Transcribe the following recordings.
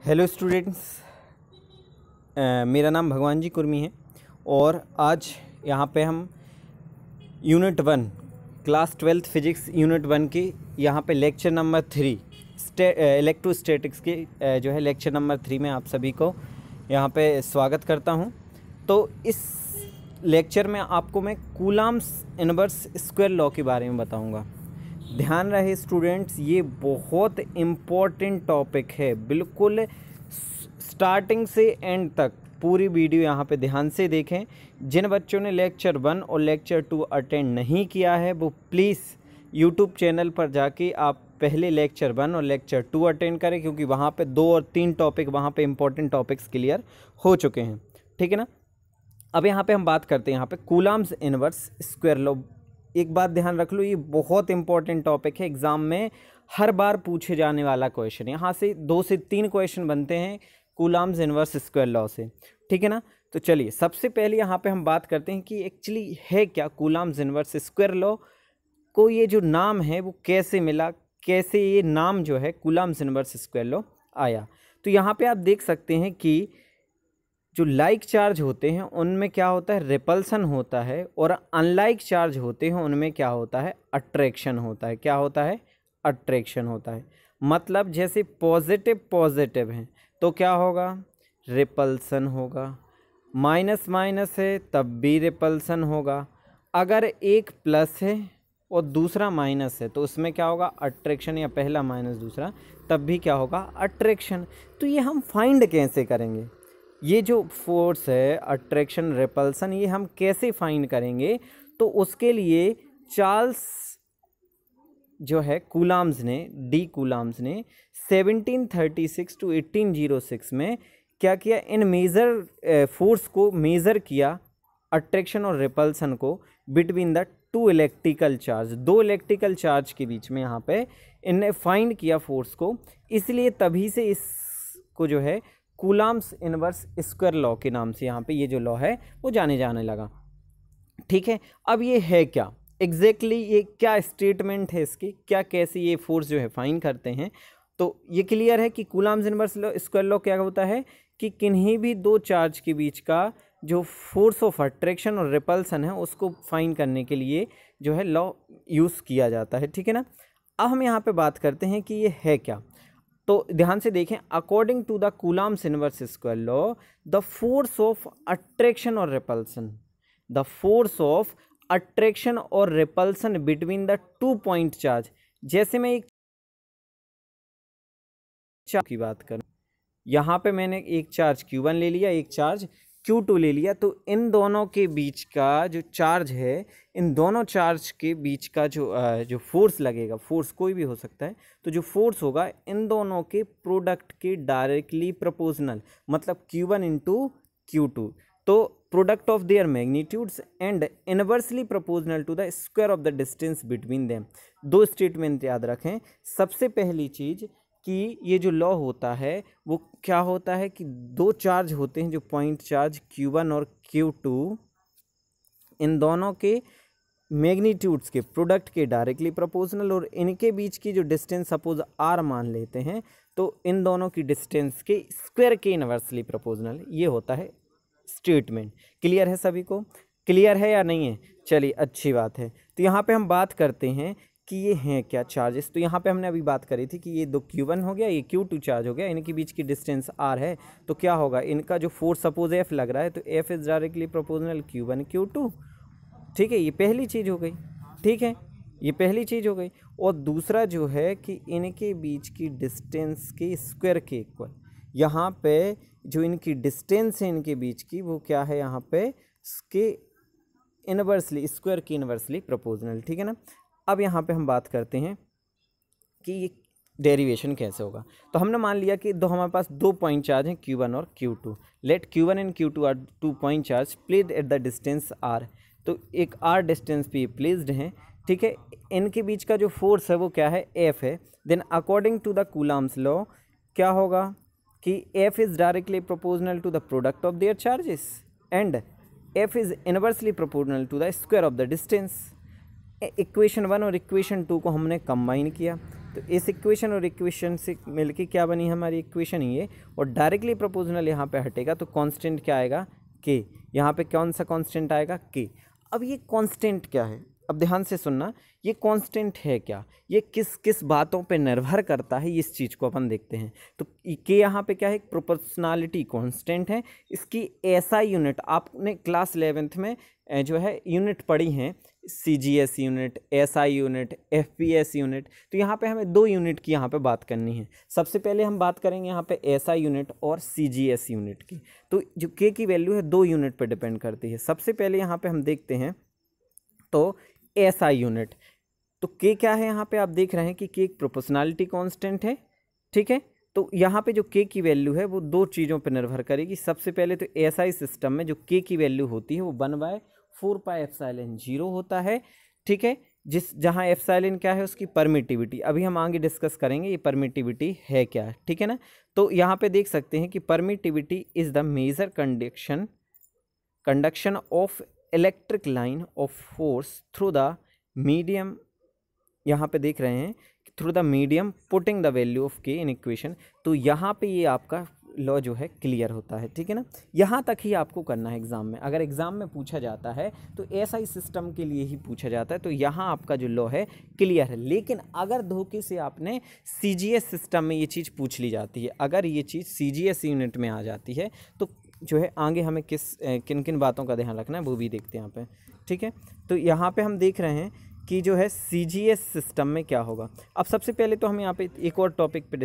Hello students, मेरा नाम भगवान जी कुर्मी है और आज यहाँ पे हम unit 1 class 12th physics unit 1 की यहाँ पे लेक्चर नंबर 3 इलेक्ट्रोस्टैटिक्स के जो है लेक्चर नंबर 3 में आप सभी को यहाँ पे स्वागत करता हूँ। तो इस लेक्चर में आपको मैं कूलम्ब्स इनवर्स स्क्वायर लॉ के बारे में बताऊँगा। ध्यान रहे स्टूडेंट्स, ये बहुत इम्पोर्टेंट टॉपिक है। बिल्कुल स्टार्टिंग से एंड तक पूरी वीडियो यहाँ पे ध्यान से देखें। जिन बच्चों ने लेक्चर 1 और लेक्चर 2 अटेंड नहीं किया है वो प्लीज़ यूट्यूब चैनल पर जाके आप पहले लेक्चर 1 और लेक्चर 2 अटेंड करें, क्योंकि वहाँ पे 2 और 3 टॉपिक वहाँ पे इम्पोर्टेंट टॉपिक्स क्लियर हो चुके हैं। ठीक है ना। अब यहाँ पे हम बात करते हैं यहाँ पे कूलम्ब्स इनवर्स स्क्वायर लॉ। एक बात ध्यान रख लो, ये बहुत इंपॉर्टेंट टॉपिक है। एग्ज़ाम में हर बार पूछे जाने वाला क्वेश्चन। यहाँ से 2 से 3 क्वेश्चन बनते हैं कूलम्ब्स इनवर्स स्क्वायर लॉ से। ठीक है ना। तो चलिए सबसे पहले यहाँ पे हम बात करते हैं कि एक्चुअली है क्या कूलम्ब्स इनवर्स स्क्वायर लॉ। को ये जो नाम है वो कैसे मिला, कैसे ये नाम जो है कूलम्ब्स इनवर्स स्क्वायर लॉ आया। तो यहाँ पे आप देख सकते हैं कि जो लाइक चार्ज होते हैं उनमें क्या होता है, रिपल्सन होता है, और अनलाइक चार्ज होते हैं उनमें क्या होता है, अट्रैक्शन होता है। क्या होता है, अट्रैक्शन होता है। मतलब जैसे पॉजिटिव पॉजिटिव हैं तो क्या होगा, रिपल्सन होगा। माइनस माइनस है तब भी रिपल्सन होगा। अगर एक प्लस है और दूसरा माइनस है तो उसमें क्या होगा, अट्रैक्शन, या पहला माइनस दूसरा तब भी क्या होगा, अट्रैक्शन। तो ये हम फाइंड कैसे करेंगे, ये जो फोर्स है अट्रैक्शन रिपल्सन, ये हम कैसे फाइंड करेंगे। तो उसके लिए चार्ल्स जो है कूलम्ब्स ने, डी कूलम्ब्स ने 1736 to 1806 में क्या किया, इन मेजर फोर्स को मेज़र किया, अट्रैक्शन और रिपल्सन को between the 2 electrical charge, 2 electrical charge के बीच में यहाँ पे इनने फाइंड किया फोर्स को। इसलिए तभी से इसको जो है कूलम्ब्स इनवर्स स्क्वायर लॉ के नाम से यहाँ पे ये जो लॉ है वो जाने लगा। ठीक है। अब ये है क्या एग्जैक्टली, ये क्या स्टेटमेंट है इसकी, क्या कैसे ये फोर्स जो है फाइंड करते हैं। तो ये क्लियर है कि कूलम्ब्स इनवर्स स्क्वायर लॉ क्या होता है कि किन्हीं भी 2 चार्ज के बीच का जो फोर्स ऑफ अट्रैक्शन और रिपल्सन है उसको फाइंड करने के लिए जो है लॉ यूज़ किया जाता है। ठीक है ना। अब हम यहाँ पे बात करते हैं कि ये है क्या। तो ध्यान से देखें, according to the Coulomb's inverse square law, the force of attraction और repulsion, the force of attraction और repulsion between the 2 point charge. जैसे मैं एक चार्ज की बात करूं, यहाँ पे मैंने एक चार्ज Q1 ले लिया, एक चार्ज Q2 ले लिया, तो इन दोनों के बीच का जो चार्ज है, इन दोनों चार्ज के बीच का जो फोर्स लगेगा, फोर्स कोई भी हो सकता है, तो जो फोर्स होगा इन दोनों के प्रोडक्ट के डायरेक्टली प्रोपोर्शनल, मतलब Q1 इंटू Q2, तो product of there magnitudes and inversely proportional to the square of the distance between them. 2 statement याद रखें। सबसे पहली चीज़ कि ये जो लॉ होता है वो क्या होता है कि 2 चार्ज होते हैं जो पॉइंट चार्ज Q1 और Q2, इन दोनों के मैग्नीट्यूड्स के प्रोडक्ट के डायरेक्टली प्रोपोर्शनल, और इनके बीच की जो डिस्टेंस सपोज r मान लेते हैं तो इन दोनों की डिस्टेंस के स्क्वायर के इनवर्सली प्रोपोर्शनल। ये होता है स्टेटमेंट। क्लियर है सभी को, क्लियर है या नहीं है। चलिए अच्छी बात है। तो यहाँ पे हम बात करते हैं कि ये हैं क्या चार्जेस। तो यहाँ पे हमने अभी बात करी थी कि ये 2 Q1 हो गया, ये Q2 चार्ज हो गया, इनके बीच की डिस्टेंस r है, तो क्या होगा, इनका जो फोर्स सपोज F लग रहा है तो F is directly proportional Q1 Q2। ठीक है, ये पहली चीज़ हो गई। ठीक है, ये पहली चीज़ हो गई। और दूसरा जो है कि इनके बीच की डिस्टेंस के स्क्वायर के इक्वल, यहाँ पे जो इनकी डिस्टेंस है इनके बीच की वो क्या है, यहाँ पे इसके इनवर्सली, स्क्वायर की इनवर्सली प्रोपोर्शनल। ठीक है ना। अब यहाँ पे हम बात करते हैं कि ये डेरिवेशन कैसे होगा। तो हमने मान लिया कि हमारे पास 2 पॉइंट चार्ज हैं Q1 और Q2। Let Q1 and Q2 are 2 point charge placed at the distance r। तो एक r डिस्टेंस पे प्लेस्ड हैं। ठीक है। इनके बीच का जो फोर्स है वो क्या है, F है। Then according to the Coulomb's law क्या होगा कि F is directly proportional to the product of there charges and F is inversely proportional to the square of the distance. Equation 1 और इक्वेशन 2 को हमने कंबाइन किया, तो इस इक्वेशन और इक्वेशन से मिलके क्या बनी हमारी इक्वेशन ये, और डायरेक्टली प्रोपोर्शनल यहाँ पे हटेगा तो कांस्टेंट क्या आएगा, के। यहाँ पे कौन सा कांस्टेंट आएगा, के। अब ये कांस्टेंट क्या है, अब ध्यान से सुनना, ये कांस्टेंट है क्या, ये किस किस बातों पे निर्भर करता है, इस चीज़ को अपन देखते हैं। तो के यहाँ पे क्या है, प्रोपोर्शनलिटी कांस्टेंट है। इसकी एसआई यूनिट आपने क्लास 11th में जो है यूनिट पढ़ी हैं, CGS unit, SI unit, FPS unit. तो यहाँ पे हमें 2 यूनिट की यहाँ पे बात करनी है। सबसे पहले हम बात करेंगे यहाँ पे SI यूनिट और CGS यूनिट की। तो जो के की वैल्यू है 2 यूनिट पे डिपेंड करती है। सबसे पहले यहाँ पे हम देखते हैं तो SI यूनिट। तो के क्या है, यहाँ पे आप देख रहे हैं कि के एक प्रोपोर्शनलिटी कांस्टेंट है, ठीक है। तो यहाँ पे जो के की वैल्यू है वो 2 चीज़ों पर निर्भर करेगी। सबसे पहले तो SI सिस्टम में जो के की वैल्यू होती है वो 1/4πε0 होता है, ठीक है। जहाँ एप्सिलॉन क्या है, उसकी परमिटिविटी, अभी हम आगे डिस्कस करेंगे ये परमिटिविटी है क्या, ठीक है ना। तो यहाँ पे देख सकते हैं कि permittivity is the measure conduction of electric line of force through the medium, यहाँ पे देख रहे हैं through the medium putting the value of K in equation. तो यहाँ पे ये आपका लॉ जो है क्लियर होता है, ठीक है ना। यहाँ तक ही आपको करना है एग्जाम में। अगर एग्जाम में पूछा जाता है तो SI सिस्टम के लिए ही पूछा जाता है, तो यहाँ आपका जो लॉ है क्लियर है। लेकिन अगर धोखे से आपने CGS सिस्टम में ये चीज़ पूछ ली जाती है, अगर ये चीज़ CGS यूनिट में आ जाती है तो जो है आगे हमें किन किन बातों का ध्यान रखना है वो भी देखते हैं यहाँ पे, ठीक है। तो यहाँ पे हम देख रहे हैं कि जो है CGS सिस्टम में क्या होगा। अब सबसे पहले तो हम यहाँ पे एक और टॉपिक पे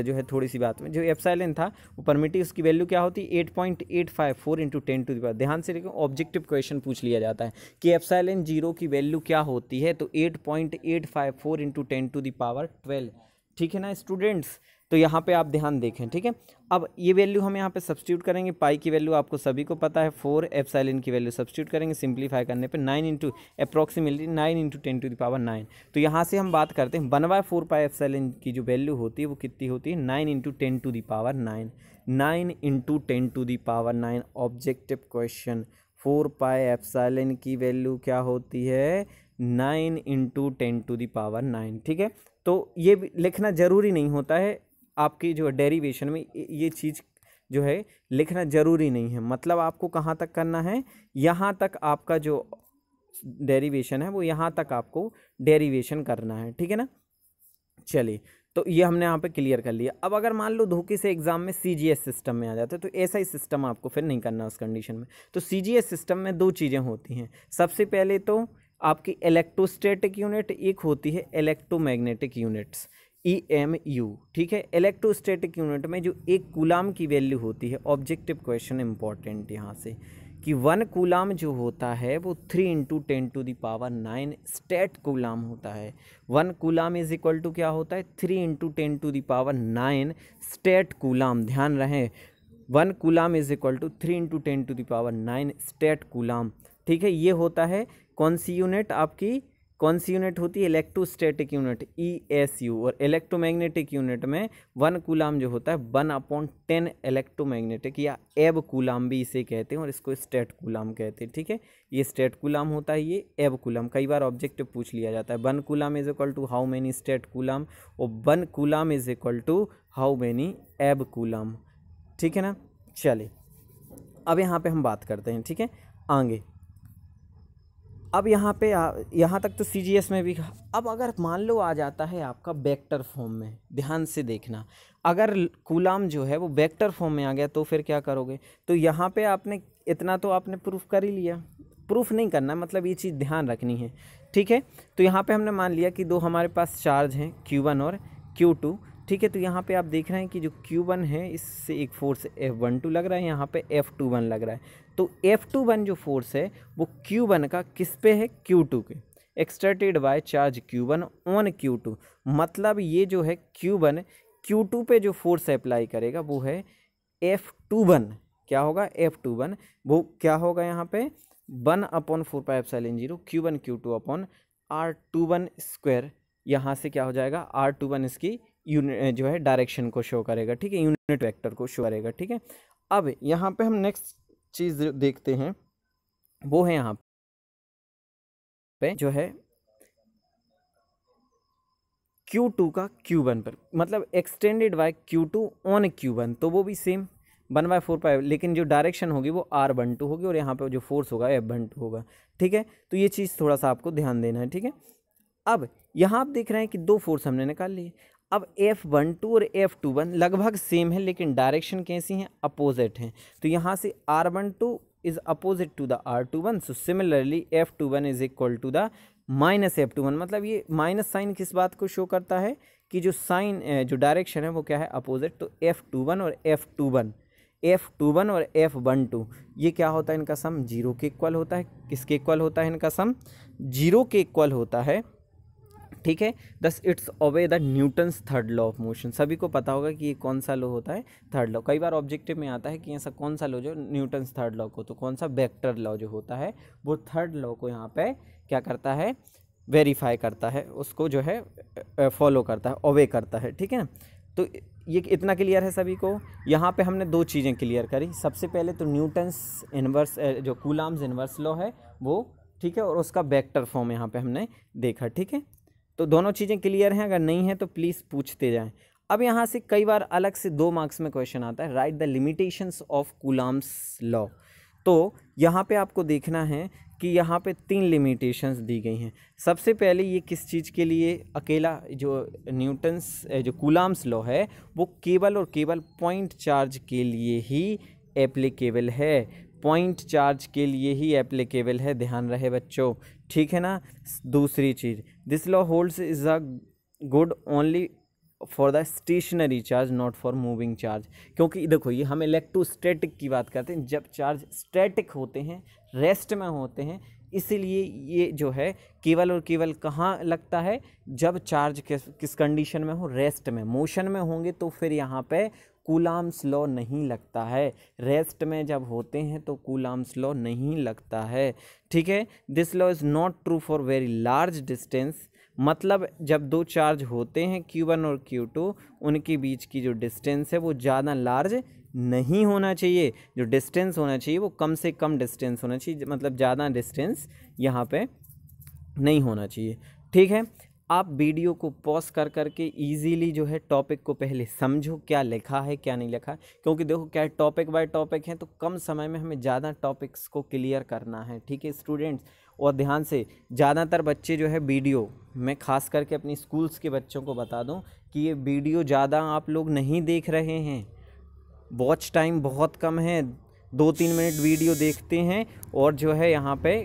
जो है थोड़ी सी बात में, जो एप्सिलॉन था वो परमिटिव, उसकी वैल्यू क्या होती है 8.854 × 10⁻। ध्यान से देखो, ऑब्जेक्टिव क्वेश्चन पूछ लिया जाता है कि एप्सिलॉन 0 की वैल्यू क्या होती है, तो 8.854 × 10⁻12, ठीक है ना स्टूडेंट्स। तो यहाँ पे आप ध्यान देखें, ठीक है। अब ये वैल्यू हम यहाँ पे सब्स्टिट्यूट करेंगे, पाई की वैल्यू आपको सभी को पता है 4, एप्सिलॉन की वैल्यू सब्स्टिट्यूट करेंगे, सिंप्लीफाई करने पे 9 × अप्रॉक्सीमेटली 9 × 10⁻9। तो यहाँ से हम बात करते हैं 1/4π एप्सिलॉन की जो वैल्यू होती है वो कितनी होती है, 9 × 10⁻9, 9 × 10⁻9। ऑब्जेक्टिव क्वेश्चन, 4π एप्सिलॉन की वैल्यू क्या होती है, 9 × 10⁻9, ठीक है। तो ये लिखना ज़रूरी नहीं होता है, आपकी जो डेरिवेशन में ये चीज़ जो है लिखना ज़रूरी नहीं है। मतलब आपको कहाँ तक करना है, यहाँ तक आपका जो डेरिवेशन है वो यहाँ तक आपको डेरिवेशन करना है, ठीक है ना। चलिए, तो ये हमने यहाँ पे क्लियर कर लिया। अब अगर मान लो धोखे से एग्जाम में CGS सिस्टम में आ जाता है तो ऐसा ही सिस्टम आपको फिर नहीं करना उस कंडीशन में। तो CGS सिस्टम में 2 चीज़ें होती हैं। सबसे पहले तो आपकी इलेक्ट्रोस्टैटिक यूनिट, एक होती है इलेक्ट्रोमैग्नेटिक यूनिट्स, EMU, ठीक है। इलेक्ट्रोस्टैटिक यूनिट में जो 1 कूलाम की वैल्यू होती है, ऑब्जेक्टिव क्वेश्चन इंपॉर्टेंट यहाँ से, कि 1 कूलाम जो होता है वो 3 × 10⁻9 स्टेट कूलाम होता है। 1 कूलाम इज इक्वल टू क्या होता है, 3 × 10⁻9 स्टेट कूलाम। ध्यान रहे, 1 coulomb is equal to 3 × 10⁻9 stat coulomb, ठीक है। ये होता है कौन सी यूनिट, आपकी कौन सी यूनिट होती है, इलेक्ट्रोस्टैटिक यूनिट ESU। और इलेक्ट्रोमैग्नेटिक यूनिट में 1 कूलाम जो होता है 1/10 इलेक्ट्रोमैग्नेटिक, या एब कूलाम भी इसे कहते हैं, और इसको स्टेट कूलाम कहते हैं, ठीक है। ये स्टेट कूलाम होता है, ये एब कूलाम। कई बार ऑब्जेक्टिव पूछ लिया जाता है 1 coulomb is equal to how many stat coulomb, और 1 coulomb is equal to how many ab coulomb, ठीक है ना। चलिए, अब यहाँ पे हम बात करते हैं, ठीक है, आगे। अब यहाँ पे यहाँ तक तो CGS में भी। अब अगर मान लो आ जाता है आपका वेक्टर फॉर्म में, ध्यान से देखना, अगर कूलाम जो है वो वेक्टर फॉर्म में आ गया तो फिर क्या करोगे। तो यहाँ पे आपने इतना तो आपने प्रूफ कर ही लिया, प्रूफ नहीं करना, मतलब ये चीज़ ध्यान रखनी है, ठीक है। तो यहाँ पे हमने मान लिया कि 2 हमारे पास चार्ज हैं, Q1 और Q2, ठीक है। तो यहाँ पे आप देख रहे हैं कि जो Q1 है इससे एक फोर्स F12 लग रहा है, यहाँ पे F21 लग रहा है। तो F21 जो फोर्स है वो Q1 का किस पे है, Q2 के, exerted by charge Q1 on Q2। मतलब ये जो है Q1 Q2 पे जो फोर्स अप्लाई करेगा वो है F21। क्या होगा, F21 वो क्या होगा यहाँ पे 1/4πε0 Q1 Q2/R21²। यहाँ से क्या हो जाएगा, R21 इसकी यूनिट जो है डायरेक्शन को शो करेगा, ठीक है, यूनिट वेक्टर को शो करेगा, ठीक है। अब यहाँ पे हम नेक्स्ट चीज़ देखते हैं, वो है यहाँ पे जो है Q2 का Q1 पर, मतलब extended by Q2 on Q1, तो वो भी सेम 1/4 लेकिन जो डायरेक्शन होगी वो R12 होगी और यहाँ पे जो फोर्स होगा F12 होगा। ठीक है, तो ये चीज़ थोड़ा सा आपको ध्यान देना है। ठीक है, अब यहाँ आप देख रहे हैं कि दो फोर्स हमने निकाल लिए। अब F12 और F21 लगभग सेम है लेकिन डायरेक्शन कैसी हैं, अपोजिट हैं। तो यहाँ से R12 is opposite to the R21, so similarly F21 is equal to the minus F21। मतलब ये माइनस साइन किस बात को शो करता है कि जो साइन जो डायरेक्शन है वो क्या है, अपोजिट। तो F21 और F21 और F12 ये क्या होता है, इनका सम 0 के इक्वल होता है। किसके इक्वल होता है, इनका सम 0 के इक्वल होता है। ठीक है, दस it's obey the Newton's third law of motion. सभी को पता होगा कि ये कौन सा लॉ होता है, थर्ड लॉ। कई बार ऑब्जेक्टिव में आता है कि ऐसा कौन सा लॉ जो न्यूटन्स थर्ड लॉ को, तो कौन सा, वेक्टर लॉ जो होता है वो थर्ड लॉ को यहाँ पे क्या करता है, वेरीफाई करता है, उसको जो है फॉलो करता है, ओबे करता है। ठीक है ना, तो ये इतना क्लियर है सभी को। यहाँ पे हमने दो चीज़ें क्लियर करी। सबसे पहले तो न्यूटन्स इन्वर्स जो कूलम्स इन्वर्स लॉ है वो, ठीक है, और उसका वेक्टर फॉर्म यहाँ पे हमने देखा। ठीक है, तो दोनों चीज़ें क्लियर हैं, अगर नहीं है तो प्लीज़ पूछते जाएं। अब यहाँ से कई बार अलग से 2 मार्क्स में क्वेश्चन आता है, right the limitations of Coulomb's law. तो यहाँ पे आपको देखना है कि यहाँ पे 3 लिमिटेशंस दी गई हैं। सबसे पहले ये किस चीज़ के लिए, अकेला जो न्यूटन्स जो कूलम्स लॉ है वो केवल और केवल पॉइंट चार्ज के लिए ही एप्लीकेबल है, पॉइंट चार्ज के लिए ही एप्लीकेबल है, ध्यान रहे बच्चों। ठीक है ना। दूसरी चीज़, this law holds is a good only for the stationary charge not for moving charge. क्योंकि देखो ये हम इलेक्ट्रोस्टैटिक की बात करते हैं, जब चार्ज स्टैटिक होते हैं, रेस्ट में होते हैं, इसीलिए ये जो है केवल और केवल कहाँ लगता है, जब चार्ज किस कंडीशन में हो, रेस्ट में। मोशन में होंगे तो फिर यहाँ पे कूलम्स लॉ नहीं लगता है, रेस्ट में जब होते हैं तो कूलम्स लॉ नहीं लगता है। ठीक है, this law is not true for very large distance. मतलब जब दो चार्ज होते हैं Q1 और Q2, उनके बीच की जो डिस्टेंस है वो ज़्यादा लार्ज नहीं होना चाहिए, जो डिस्टेंस होना चाहिए वो कम से कम डिस्टेंस होना चाहिए, मतलब ज़्यादा डिस्टेंस यहाँ पे नहीं होना चाहिए। ठीक है, आप वीडियो को पॉज कर करके इजीली जो है टॉपिक को पहले समझो, क्या लिखा है क्या नहीं लिखा है, क्योंकि देखो क्या है, टॉपिक बाय टॉपिक है तो कम समय में हमें ज़्यादा टॉपिक्स को क्लियर करना है। ठीक है स्टूडेंट्स, और ध्यान से, ज़्यादातर बच्चे जो है वीडियो, मैं खास करके अपनी स्कूल्स के बच्चों को बता दूं कि ये वीडियो ज़्यादा आप लोग नहीं देख रहे हैं, वॉच टाइम बहुत कम है, 2-3 मिनट वीडियो देखते हैं और जो है यहाँ पे